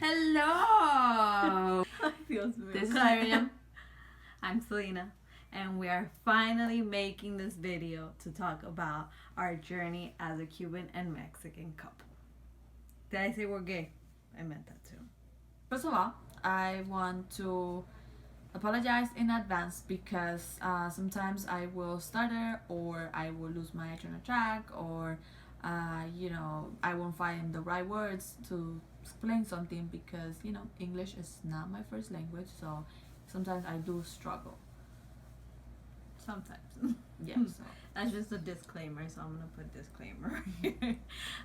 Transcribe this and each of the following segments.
Hello! Feels This is Miriam. I'm Selena. And we are finally making this video to talk about our journey as a Cuban and Mexican couple. Did I say we're gay? I meant that too. First of all, I want to apologize in advance because sometimes I will stutter or I will lose my train of track or I won't find the right words to explain something because English is not my first language, so sometimes I do struggle. Sometimes. Yeah, so That's just a disclaimer, so I'm gonna put disclaimer.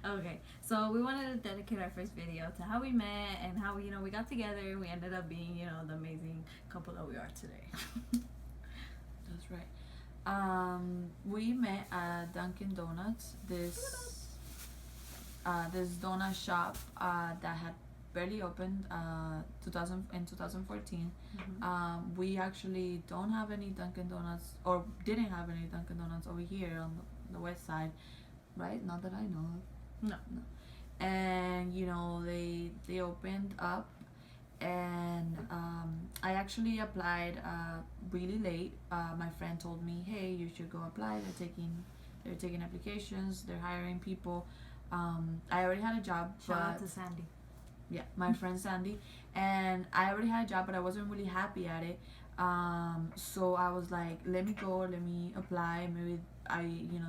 Okay, so we wanted to dedicate our first video to how we met and how we got together and we ended up being the amazing couple that we are today. that's right. We met at Dunkin' Donuts. This donut shop that had barely opened 2014. We actually don't have any Dunkin' Donuts, or didn't have any Dunkin' Donuts over here on the west side, right? Not that I know of. No. And they opened up, and I actually applied really late. My friend told me, "Hey, you should go apply. They're taking applications. They're hiring people." I already had a job. Shout out but to Sandy. Yeah, my friend Sandy, and I already had a job, but I wasn't really happy at it. So I was like, let me go, let me apply. Maybe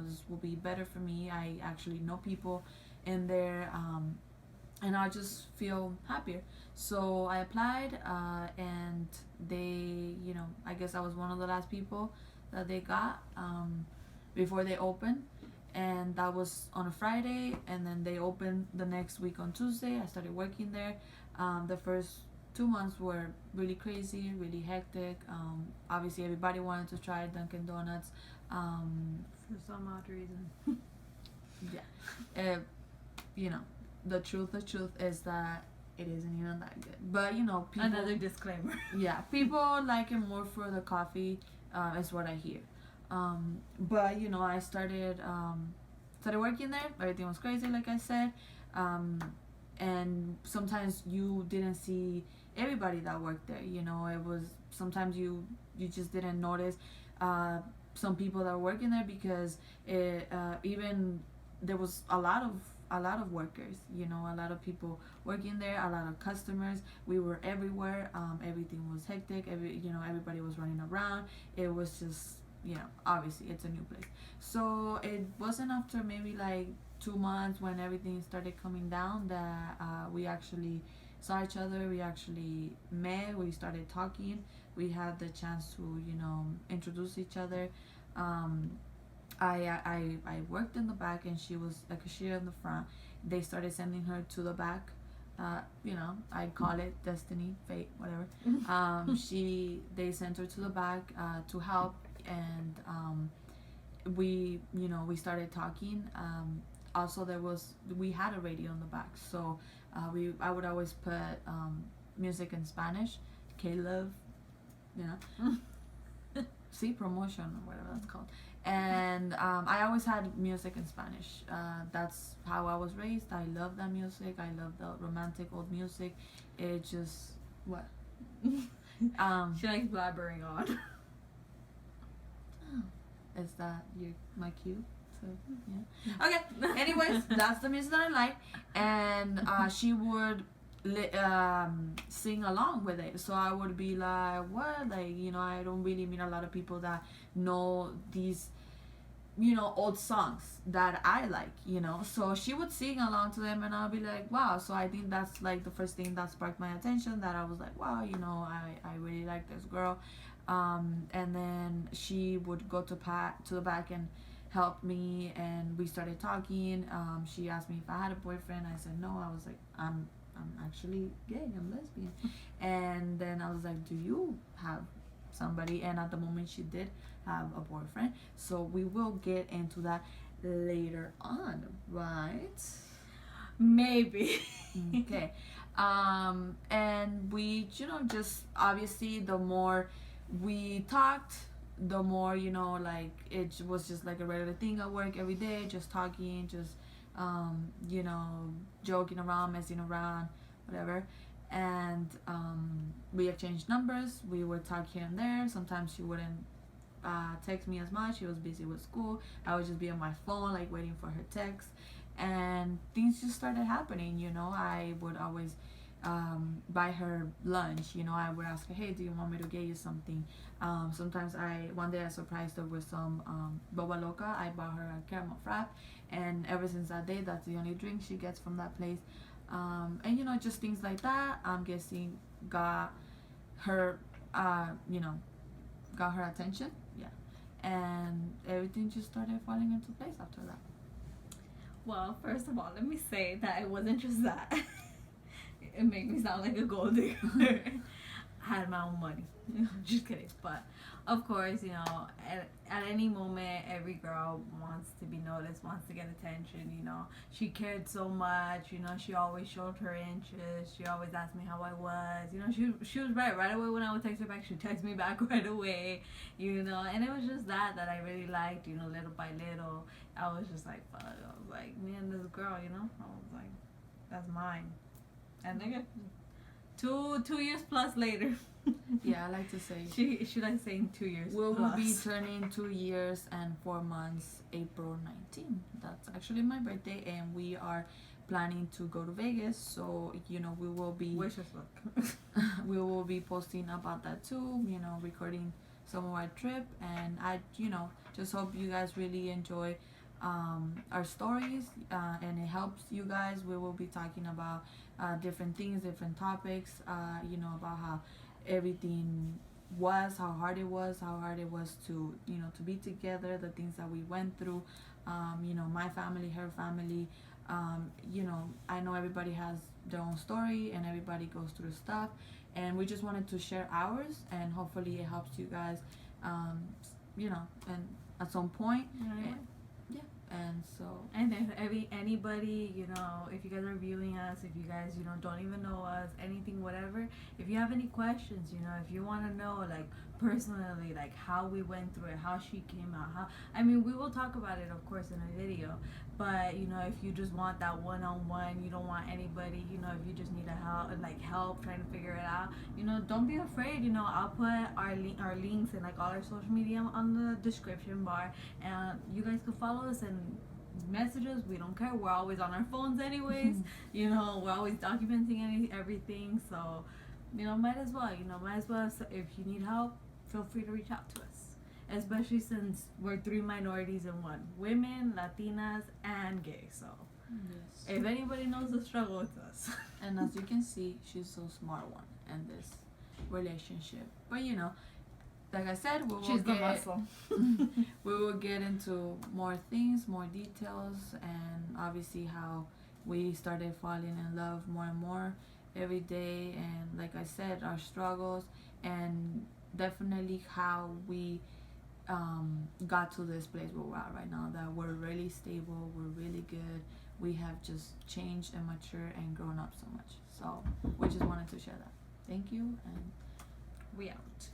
this will be better for me. I actually know people in there, and I just feel happier. So I applied, and they, I guess I was one of the last people that they got before they opened, and that was on a Friday, and then they opened the next week on Tuesday. I started working there. The first 2 months were really crazy, really hectic. Obviously, everybody wanted to try Dunkin' Donuts. For some odd reason. Yeah, the truth is that it isn't even that good. But people, Another disclaimer. yeah, people like it more for the coffee, is what I hear. But I started working there. Everything was crazy, like I said. And sometimes you didn't see everybody that worked there. It was sometimes you just didn't notice some people that were working there because even there was a lot of workers. A lot of people working there, a lot of customers. We were everywhere. Everything was hectic. Everybody was running around. It was just obviously it's a new place. So it wasn't after maybe like 2 months when everything started coming down that we actually saw each other. We actually met. We started talking. We had the chance to introduce each other. I worked in the back and she was a cashier in the front. They started sending her to the back. I call it destiny, fate, whatever. They sent her to the back to help, and we started talking. Also, we had a radio in the back, so I would always put music in Spanish, K-Love, see, promotion or whatever that's called. And I always had music in Spanish. That's how I was raised. I love that music. I love the romantic old music. It just what? She likes blabbering on. Is that my cue? So yeah. Okay. Anyways, that's the music that I like, and she would sing along with it. So I would be like, what? Like, I don't really meet a lot of people that know these, old songs that I like, So she would sing along to them, and I'll be like, wow. So I think that's like the first thing that sparked my attention, that I was like, wow, I really like this girl. And then she would go to the back and help me, and we started talking. She asked me if I had a boyfriend. I said no. I was like, I'm actually gay, I'm lesbian. And then I was like, do you have somebody? And at the moment she did have a boyfriend, so we will get into that later on, right? Maybe. Okay. And we just obviously the more we talked, the more like it was just like a regular thing at work every day, just talking, just joking around, messing around, whatever. and we exchanged numbers. We would talk here and there. Sometimes she wouldn't text me as much. She was busy with school. I would just be on my phone, like waiting for her text, and things just started happening. You know, I would always buy her lunch. You know, I would ask her, hey, do you want me to get you something? Sometimes one day I surprised her with some boba loca. I bought her a caramel frap, and ever since that day, that's the only drink she gets from that place. And you know, just things like that, I'm guessing got her got her attention. Yeah, and everything just started falling into place after that. Well, first of all, let me say that it wasn't just that. It made me sound like a gold digger. I had my own money. Just kidding. But of course, you know, at any moment, every girl wants to be noticed, wants to get attention. You know, she cared so much. You know, she always showed her interest. She always asked me how I was. You know, she was right away when I would text her back. She'd text me back right away. You know, and it was just that I really liked. You know, little by little, I was just like, fuck. I was like, me and this girl. You know, I was like, that's mine. And nigga, 2 years plus later. Yeah, I like to say. Should I say in 2 years? We will be turning 2 years and 4 months, April 19th. That's actually my birthday, and we are planning to go to Vegas. So you know, we will be. Wish us luck. We will be posting about that too. You know, recording some of our trip, and I, you know, just hope you guys really enjoy our stories, and it helps you guys. We will be talking about different things, different topics, you know, about how everything was, how hard it was to, you know, to be together, the things that we went through, you know, my family, her family, you know, I know everybody has their own story and everybody goes through stuff, and we just wanted to share ours, and hopefully it helps you guys, you know, and at some point. And so, and if anybody, you know, if you guys are viewing us, if you guys, you know, don't even know us, anything, whatever, if you have any questions, you know, if you want to know, like, personally, like, how we went through it, how she came out, I mean, we will talk about it, of course, in a video, but, you know, if you just want that one-on-one, you don't want anybody, you know, if you just need help trying to figure it out, you know, don't be afraid, you know, I'll put our links and, like, all our social media on the description bar, and you guys can follow us and message us. We don't care. We're always on our phones anyways. You know, we're always documenting everything, so, you know, might as well. So if you need help, feel free to reach out to us, especially since we're 3 minorities in one: women, Latinas, and gay. So yes, if anybody knows the struggle, it's us. And as you can see, she's so smart one in this relationship, but you know, like I said, she's the muscle. We will get into more things, more details, and obviously how we started falling in love more and more every day, and like I said, our struggles, and definitely how we got to this place where we're at right now, that we're really stable, we're really good, we have just changed and matured and grown up so much. So we just wanted to share that. Thank you, and we out.